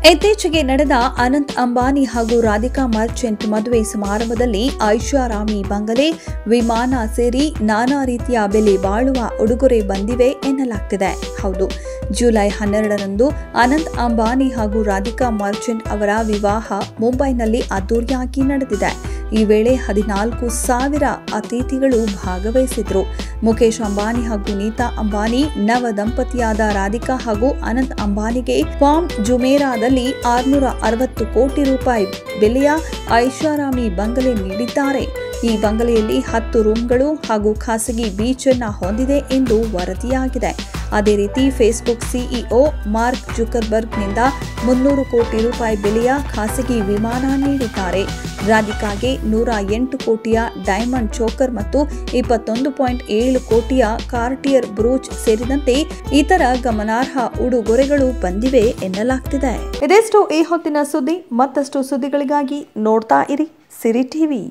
ಇತ್ತೀಚೆಗೆ ನಡೆದ ಅನಂತ್ ಅಂಬಾನಿ ಹಾಗೂ ರಾಧಿಕಾ ಮರ್ಚೆಂಟ್ ಮದುವೆ ಸಮಾರಂಭದಲ್ಲಿ ಐಷಾರಾಮಿ ಬಂಗಲೆ, ವಿಮಾನ ಸೇರಿ ನಾನಾ ರೀತಿಯ ಬೆಲೆ ಬಾಳುವ ಉಡುಗೊರೆ ಬಂದಿವೆ ಎನ್ನಲಾಗ್ತಿದೆ. ಹೌದು, ಜುಲೈ 12ರಂದು ಅನಂತ್ ಅಂಬಾನಿ ಹಾಗೂ ರಾಧಿಕಾ ಮರ್ಚೆಂಟ್ ಅವರ ವಿವಾಹ ಮುಂಬೈನಲ್ಲಿ ಅದ್ದೂರಿಯಾಗಿ ನಡೆದಿದೆ. ಈ ವೇಳೆ 14,000 ಅತಿಥಿಗಳು ಭಾಗವಹಿಸಿದ್ರು. ಮುಖೇಶ್ ಅಂಬಾನಿ ಹಾಗೂ ನೀತಾ ಅಂಬಾನಿ ನವ ದಂಪತಿಯಾದ ರಾಧಿಕಾ ಹಾಗೂ ಅನಂತ್ ಅಂಬಾನಿಗೆ ಫಾರ್ಮ್ ಜುಮೇರಾದಲ್ಲಿ 660 ಕೋಟಿ ರೂಪಾಯಿ ಬೆಲೆಯ ಐಷಾರಾಮಿ ಬಂಗಲೆ ನೀಡಿದ್ದಾರೆ. ಈ ಬಂಗಲೆಯಲ್ಲಿ 10 ರೂಮ್ಗಳು ಹಾಗೂ ಖಾಸಗಿ ಬೀಚ್ ಅನ್ನು ಹೊಂದಿದೆ ಎಂದು ವರದಿಯಾಗಿದೆ. ಅದೇ ರೀತಿ ಫೇಸ್ಬುಕ್ ಸಿಇಒ ಮಾರ್ಕ್ ಜುಕರ್ಬರ್ಗ್ನಿಂದ 300 ಕೋಟಿ ರೂಪಾಯಿ ಬೆಲೆಯ ಖಾಸಗಿ ವಿಮಾನ ನೀಡಿದ್ದಾರೆ. ರಾಧಿಕಾಗೆ 108 ಕೋಟಿಯ ಡೈಮಂಡ್ ಚೋಕರ್ ಮತ್ತು 21.7 ಕೋಟಿಯ ಕಾರ್ಟಿಯರ್ ಬ್ರೂಚ್ ಸೇರಿದಂತೆ ಇತರ ಗಮನಾರ್ಹ ಉಡುಗೊರೆಗಳು ಬಂದಿವೆ ಎನ್ನಲಾಗ್ತಿದೆ. ಇದೆಷ್ಟು ಈ ಹೊತ್ತಿನ ಸುದ್ದಿ. ಮತ್ತಷ್ಟು ಸುದ್ದಿಗಳಿಗಾಗಿ ನೋಡ್ತಾ ಇರಿ ಸಿರಿ ಟಿವಿ.